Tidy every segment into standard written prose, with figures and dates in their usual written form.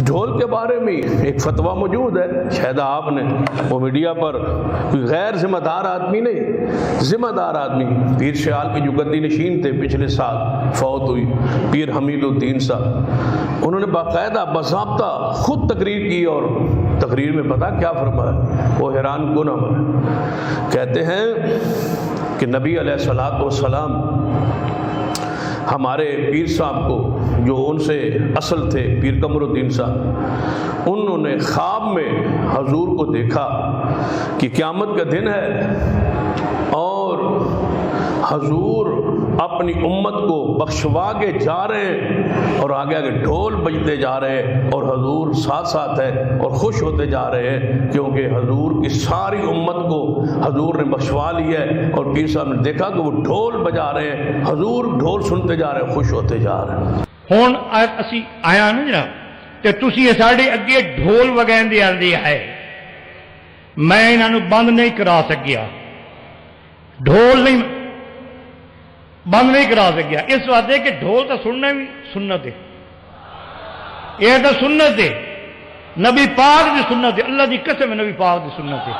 ڈھول کے بارے میں ایک فتویٰ موجود ہے، شاید آپ نے وہ میڈیا پر، کوئی غیر ذمہ دار آدمی نہیں، ذمہ دار آدمی، پیر شیال کے جو گدی نشین تھے پچھلے سال فوت ہوئی، پیر حمید الدین صاحب، انہوں نے باقاعدہ باضابطہ خود تقریر کی، اور تقریر میں پتہ کیا فرمایا، وہ حیران کن عمل ہے۔ کہتے ہیں کہ نبی علیہ الصلوۃ والسلام ہمارے پیر صاحب کو، جو ان سے اصل تھے پیر قمر الدین صاحب، انہوں نے خواب میں حضور کو دیکھا کہ قیامت کا دن ہے اور حضور اپنی امت کو بخشوا کے جا رہے ہیں، اور آگے آگے ڈھول بجتے جا رہے ہیں، اور حضور ساتھ ساتھ ہے اور خوش ہوتے جا رہے ہیں، کیونکہ حضور کی ساری امت کو حضور نے بخشوا لیا ہے، اور پیر صاحب نے دیکھا کہ وہ ڈھول بجا رہے ہیں، حضور ڈھول سنتے جا رہے ہیں، خوش ہوتے جا رہے ہیں۔ ہن اسی آیا نا جناب تے تسی ساڈے اگے ڈھول وگاندے آندے ہے، میں انہاں نوں بند نہیں کرا سکیا، ڈھول نہیں بند نہیں کرا سکیا، اس واسطے کہ ڈھول تو سننا بھی سنت ہے، یہ تو سنت ہے، نبی پاک دی سنت ہے، اللہ دی قسم ہے نبی پاک دی سنت ہے۔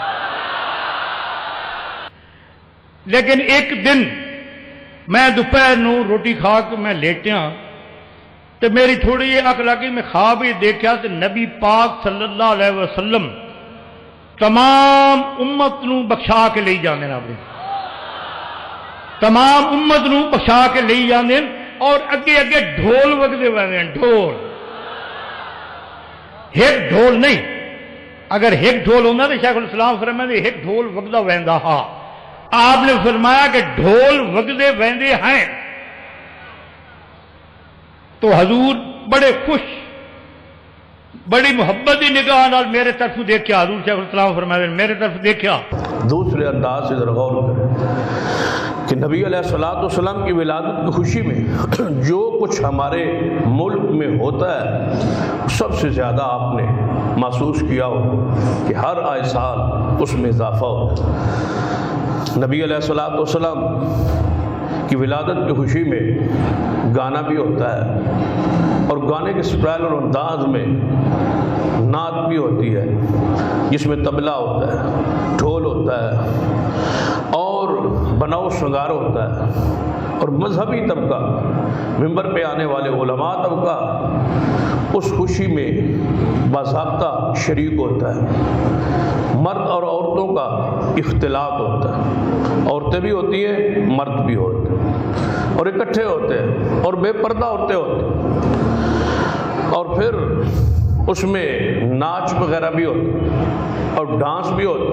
لیکن ایک دن میں دوپہر نو روٹی کھا کے میں لیٹیا تو میری تھوڑی یہ اک لگی، میں خواب ہی دیکھا تو نبی پاک صلی اللہ علیہ وسلم تمام امت نو بخشا کے لے جانے اپنے، تمام امت نو بخشا کے لے جانے، اور اگے اگے ڈھول وگدے ہوئے، ڈھول ایک ڈھول نہیں، اگر ایک ڈھول ہونا تو شیخ الاسلام فرمایا ایک ڈھول وگدا ویندا ہا، آپ نے فرمایا کہ ڈھول وگدے ویندے ہیں، تو حضور بڑے خوش بڑی محبت کی نگاہ نال میرے طرف دیکھا، حضور شیخ الاسلام فرمایا میرے طرف دیکھا۔ دوسرے انداز سے ذرا غور کریں کہ نبی علیہ الصلوۃ والسلام کی ولادت کی خوشی میں جو کچھ ہمارے ملک میں ہوتا ہے سب سے زیادہ آپ نے محسوس کیا ہو کہ ہر آئے سال اس میں اضافہ ہوتا ہے۔ نبی علیہ الصلوۃ والسلام کی ولادت کی خوشی میں گانا بھی ہوتا ہے، اور گانے کے سٹائل اور انداز میں نعت بھی ہوتی ہے، جس میں طبلہ ہوتا ہے، ڈھول ہوتا ہے، اور بناؤ شنگار ہوتا ہے، اور مذہبی طبقہ، ممبر پہ آنے والے علماء طبقہ اس خوشی میں باضابطہ شریک ہوتا ہے۔ مرد اور عورتوں کا اختلاط ہوتا ہے، عورتیں بھی ہوتی ہیں، مرد بھی ہوتے ہیں، اور اکٹھے ہوتے ہیں، اور بے پردہ عورتیں ہوتے ہیں، اور پھر اس میں ناچ وغیرہ بھی ہوتے، اور ڈانس بھی ہوتے،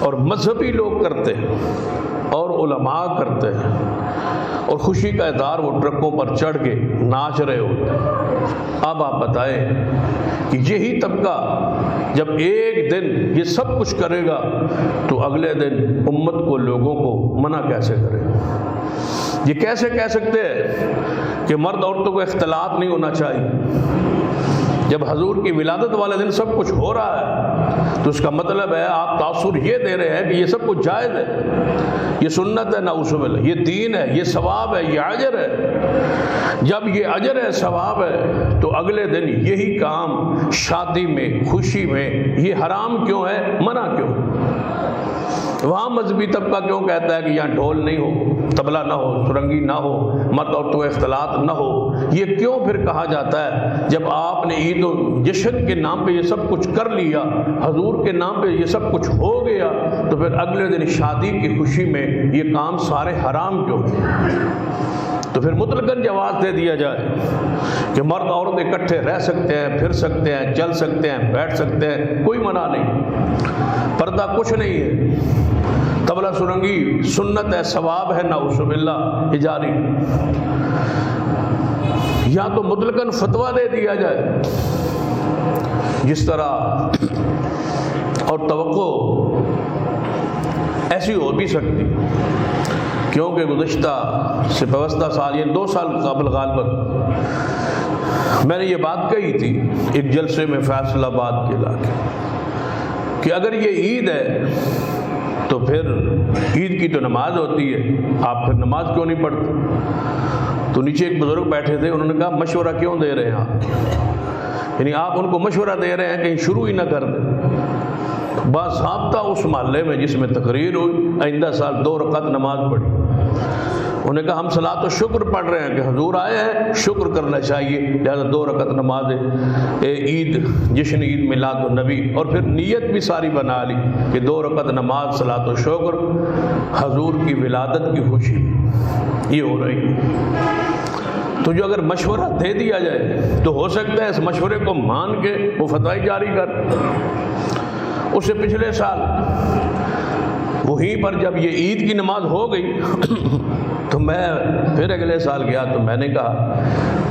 اور مذہبی لوگ کرتے ہیں، اور علماء کرتے ہیں، اور خوشی کا اظہار وہ ٹرکوں پر چڑھ کے ناچ رہے ہوتے ہیں۔ اب آپ بتائیں کہ یہی طبقہ جب ایک دن یہ سب کچھ کرے گا تو اگلے دن امت کو، لوگوں کو منع کیسے کرے؟ یہ کیسے کہہ سکتے ہیں کہ مرد عورتوں کو اختلاط نہیں ہونا چاہیے؟ جب حضور کی ولادت والے دن سب کچھ ہو رہا ہے تو اس کا مطلب ہے آپ تاثر یہ دے رہے ہیں کہ یہ سب کچھ جائز ہے، یہ سنت ہے، نعوذ باللہ، یہ دین ہے، یہ ثواب ہے، یہ اجر ہے۔ جب یہ اجر ہے، ثواب ہے، تو اگلے دن یہی کام شادی میں، خوشی میں یہ حرام کیوں ہے، منع کیوں؟ وہاں مذہبی طبقہ کیوں کہتا ہے کہ یہاں ڈھول نہیں ہو، طبلہ نہ ہو، سرنگی نہ ہو، مرد عورتوں کا اختلاط نہ ہو؟ یہ کیوں پھر کہا جاتا ہے جب آپ نے عید و جشن کے نام پہ یہ سب کچھ کر لیا، حضور کے نام پہ یہ سب کچھ ہو گیا، تو پھر اگلے دن شادی کی خوشی میں یہ کام سارے حرام کیوں؟ تو پھر مطلقاً جواز دے دیا جائے کہ مرد عورت اکٹھے رہ سکتے ہیں، پھر سکتے ہیں، چل سکتے ہیں، بیٹھ سکتے ہیں، کوئی منع نہیں، پردہ کچھ نہیں ہے، طبلہ سرنگی سنت ہے، ثواب ہے، نعوذ باللہ جاری۔ یا تو مطلقاً فتویٰ دے دیا جائے جس طرح، اور توقع ایسی ہو بھی سکتی کیونکہ گزشتہ سے وابستہ سال، یہ 2 سال قبل غالباً میں نے یہ بات کہی تھی ایک جلسے میں فیصل آباد کے علاقے، کہ اگر یہ عید ہے تو پھر عید کی تو نماز ہوتی ہے، آپ پھر نماز کیوں نہیں پڑھتے؟ تو نیچے ایک بزرگ بیٹھے تھے، انہوں نے کہا مشورہ کیوں دے رہے ہیں آپ؟ یعنی آپ ان کو مشورہ دے رہے ہیں کہیں شروع ہی نہ کر دیں. باضابطہ اس محلے میں جس میں تقریر ہوئی آئندہ سال 2 رکعت نماز پڑھی. انہوں نے کہا ہم صلاۃ و شکر پڑھ رہے ہیں کہ حضور آئے ہیں, شکر کرنا چاہیے, لہذا 2 رکعت نماز عید, جشن عید میلاد النبی, اور پھر نیت بھی ساری بنا لی کہ 2 رکعت نماز صلاۃ و شکر, حضور کی ولادت کی خوشی یہ ہو رہی ہے. تو جو اگر مشورہ دے دیا جائے تو ہو سکتا ہے اس مشورے کو مان کے وہ فتوی جاری کر. اس سے پچھلے سال وہیں پر جب یہ عید کی نماز ہو گئی تو میں پھر اگلے سال گیا تو میں نے کہا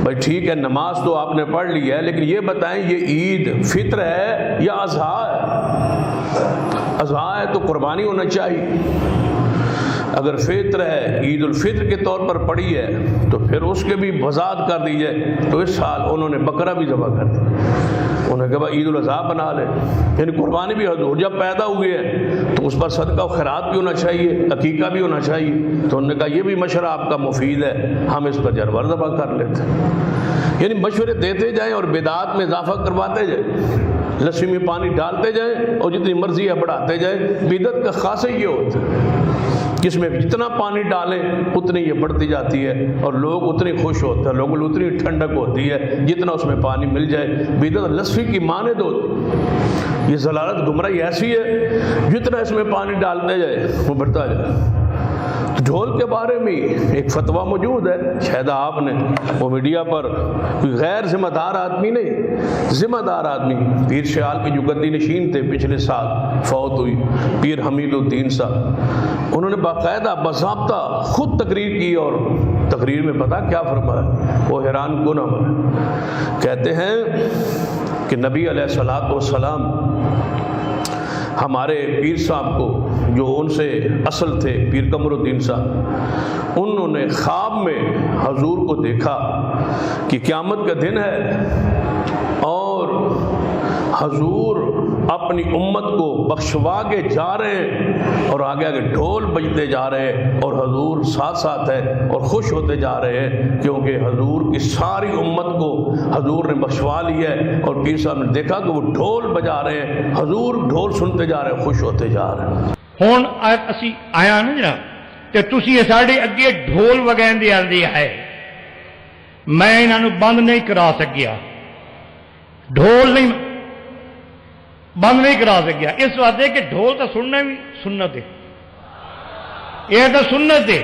بھائی ٹھیک ہے نماز تو آپ نے پڑھ لی ہے, لیکن یہ بتائیں یہ عید فطر ہے یا اضحیٰ ہے؟ اضحیٰ ہے تو قربانی ہونا چاہیے. اگر فطر ہے, عید الفطر کے طور پر پڑی ہے, تو پھر اس کے بھی وضاحت کر دی جائے. تو اس سال انہوں نے بکرا بھی ذبح کر دیا. انہوں نے کہا عید الاضحیٰ بنا لے, یعنی قربانی بھی حضور جب پیدا ہوئے ہیں تو اس پر صدقہ و خیرات بھی ہونا چاہیے, عقیقہ بھی ہونا چاہیے. تو انہوں نے کہا یہ بھی مشورہ آپ کا مفید ہے, ہم اس پر جانور ذبح کر لیتے ہیں. یعنی مشورے دیتے جائیں اور بدعات میں اضافہ کرواتے جائیں, لسی میں پانی ڈالتے جائیں اور جتنی مرضی ہے بڑھاتے جائیں. بدعت کا خاصہ یہ ہوتا ہے جس میں جتنا پانی ڈالیں اتنی یہ بڑھتی جاتی ہے اور لوگ اتنے خوش ہوتے ہیں, لوگوں اتنی ٹھنڈک ہوتی ہے جتنا اس میں پانی مل جائے. بدعت لسی کی مانند ہوتی. یہ ضلالت گمراہی ایسی ہے جتنا اس میں پانی ڈالتے جائے وہ بڑھتا جائے. تو ڈھول کے بارے میں ایک فتویٰ موجود ہے, شاید آپ نے وہ میڈیا پر, کوئی غیر ذمہ دار آدمی نہیں, ذمہ دار آدمی, پیر شیال کے جو گدی نشین تھے پچھلے سال فوت ہوئی, پیر حمید الدین صاحب, انہوں نے باقاعدہ باضابطہ خود تقریر کی اور تقریر میں پتہ کیا فرمایا, وہ حیران کن عمل ہے. کہتے ہیں کہ نبی علیہ الصلوۃ والسلام ہمارے پیر صاحب کو, جو ان سے اصل تھے پیر قمر الدین صاحب, انہوں نے خواب میں حضور کو دیکھا کہ قیامت کا دن ہے اور حضور اپنی امت کو بخشوا کے جا رہے ہیں اور آگے آگے ڈھول بجتے جا رہے ہیں اور حضور ساتھ ساتھ ہے اور خوش ہوتے جا رہے ہیں کیونکہ حضور کی ساری امت کو حضور نے بخشوا لی ہے. اور پیر صاحب نے دیکھا کہ وہ ڈھول بجا رہے ہیں, حضور ڈھول سنتے جا رہے ہیں, خوش ہوتے جا رہے ہیں. ہن اسی آیا نا جناب تے تسی ساڈے اگے ڈھول وگائندے آندی ہے, میں انہاں نوں بند نہیں کرا سکیا, ڈھول نہیں بند نہیں کرا سکیا. اس واسطے کہ ڈھول تو سننا بھی سنت ہے, یہ تو سنت ہے,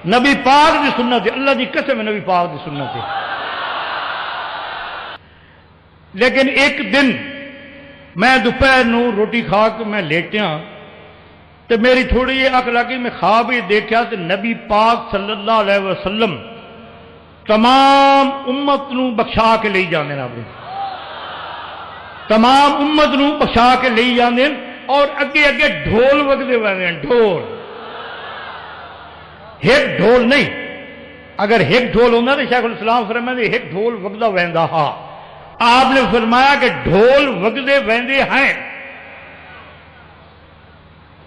نبی پاک دی سنت ہے, اللہ دی قسم نبی پاک دی سنت ہے. لیکن ایک دن میں دوپہر نو روٹی کھا کے میں لیٹیا تو میری تھوڑی یہ اک لگی, میں خواب ہی دیکھا تو نبی پاک صلی اللہ علیہ وسلم تمام امت نو بخشا کے لے جانے نا, اپنی تمام امت نو بخشا کے لے جانے اور اگے اگے ڈھول وگدے ہوئے, ڈھول ایک ڈھول نہیں, اگر ایک ڈھول ہونا تو شیخ الاسلام فرمایا ایک ڈھول وگدا ویندا ہا. آپ نے فرمایا کہ ڈھول وگدے ویندے ہیں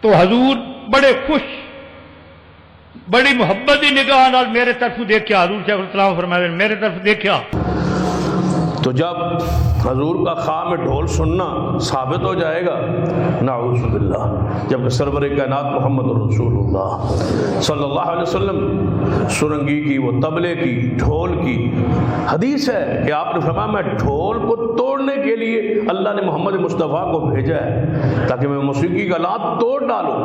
تو حضور بڑے خوش, بڑی محبت کی نگاہ نال میرے طرف دیکھا. حضور شیخ الاسلام فرمایا میرے طرف دیکھا تو جب حضور کا خواب میں ڈھول سننا ثابت ہو جائے گا, نعوذ باللہ, جب سرور کائنات محمد رسول اللہ صلی اللہ علیہ وسلم سرنگی کی, وہ طبلے کی, ڈھول کی حدیث ہے کہ آپ نے فرمایا میں ڈھول کو توڑنے کے لیے اللہ نے محمد مصطفیٰ کو بھیجا ہے تاکہ میں موسیقی کا آلات توڑ ڈالوں,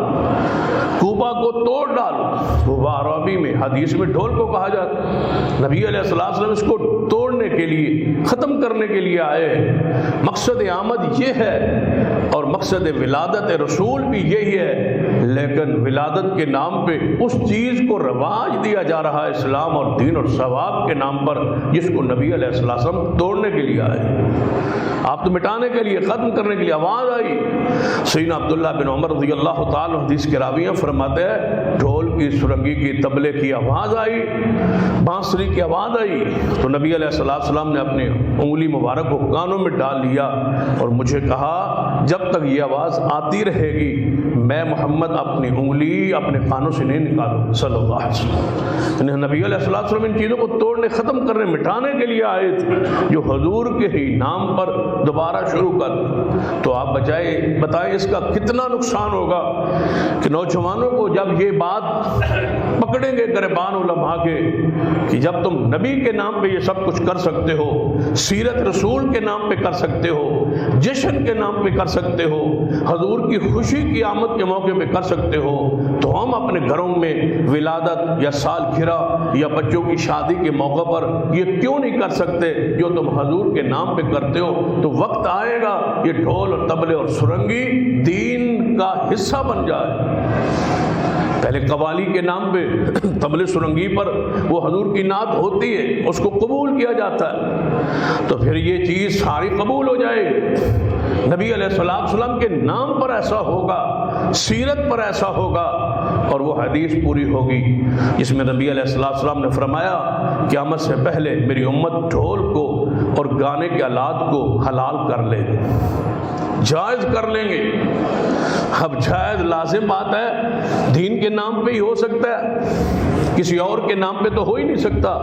کوبا کو توڑ ڈالوں. وہ عربی میں حدیث میں ڈھول کو کہا جاتا. نبی علیہ السلام اس کو توڑنے کے لیے, ختم کرنے کے لیے آئے. مقصد آمد یہ ہے اور مقصد ولادت رسول بھی یہی ہے, لیکن ولادت کے نام پہ اس چیز کو رواج دیا جا رہا ہے اسلام اور دین اور ثواب کے نام پر جس کو نبی علیہ السلام توڑنے کے لیے آئے. آپ تو مٹانے کے لیے, ختم کرنے کے لیے آواز آئی. سیدنا عبداللہ بن عمر رضی اللہ تعالی حدیث کے راویاں فرماتے ہیں ڈھول کی, سرنگی کی, طبلے کی آواز آئی, بانسری کی آواز آئی تو نبی علیہ السلام نے اپنی انگلی مبارک کو کانوں میں ڈال لیا اور مجھے کہا جب تک یہ آواز آتی رہے گی میں محمد اپنی انگلی اپنے کانوں سے نہیں نکالوں صلی اللہ علیہ وسلم۔ نبی علیہ الصلوۃ والسلام ان چیزوں کو توڑنے، ختم کرنے، مٹانے کے لیے آئے تھے جو حضور کے ہی نام پر دوبارہ شروع کر۔ تو آپ بتائیں اس کا کتنا نقصان ہوگا کہ نوجوانوں کو جب یہ بات پکڑیں گے گریبان علماء کے کہ جب تم نبی کے نام پہ یہ سب کچھ کر سکتے ہو، سیرت رسول کے نام پہ کر سکتے ہو، جشن کے نام پہ کر سکتے ہو، حضور کی خوشی کی آمد کے موقع پہ کر سکتے ہو، تو ہم اپنے گھروں میں ولادت یا سالگرہ یا بچوں کی شادی کے موقع پر یہ کیوں نہیں کر سکتے جو تم حضور کے نام پہ کرتے ہو؟ تو وقت آئے گا یہ ڈھول اور طبلے اور سرنگی دین کا حصہ بن جائے۔ پہلے قوالی کے نام پہ طبلے سرنگی پر وہ حضور کی نعت ہوتی ہے، اس کو قبول کیا جاتا ہے، تو پھر یہ چیز ساری قبول ہو جائے گی۔ نبی علیہ الصلوۃ والسلام کے نام پر ایسا ہوگا، سیرت پر ایسا ہوگا، اور وہ حدیث پوری ہوگی جس میں نبی علیہ الصلوۃ والسلام نے فرمایا قیامت سے پہلے میری امت ڈھول کو اور گانے کے آلات کو حلال کر لے گی، جائز کر لیں گے۔ اب جائز لازم بات ہے، دین کے نام پہ ہی ہو سکتا ہے، کسی اور کے نام پہ تو ہو ہی نہیں سکتا،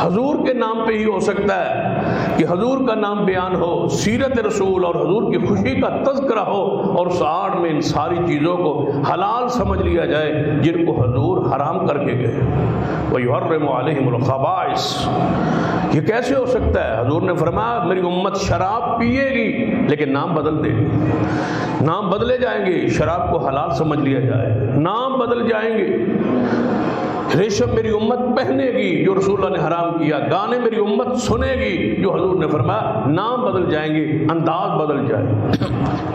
حضور کے نام پہ ہی ہو سکتا ہے کہ حضور کا نام بیان ہو، سیرت رسول اور حضور کی خوشی کا تذکرہ ہو، اور ساڑھ میں ان ساری چیزوں کو حلال سمجھ لیا جائے جن کو حضور حرام کر کے گئے۔ وَيُحَرِّمُ عَلَيْهِمُ الْخَبَائِث، یہ کیسے ہو سکتا ہے؟ حضور نے فرمایا میری امت شراب پیے گی لیکن نام بدل دے گی، نام بدلے جائیں گے، شراب کو حلال سمجھ لیا جائے، نام بدل جائیں گے۔ ریشم میری امت پہنے گی جو رسول اللہ نے حرام کیا، گانے میری امت سنے گی جو حضور نے فرمایا، نام بدل جائیں گے، انداز بدل جائے۔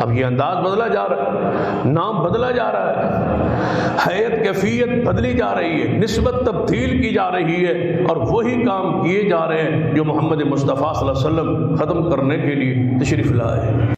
اب یہ انداز بدلا جا رہا ہے، نام بدلا جا رہا ہے، حیت کیفیت بدلی جا رہی ہے، نسبت تبدیل کی جا رہی ہے، اور وہی کام کیے جا رہے ہیں جو محمد مصطفیٰ صلی اللہ علیہ وسلم ختم کرنے کے لیے تشریف لائے۔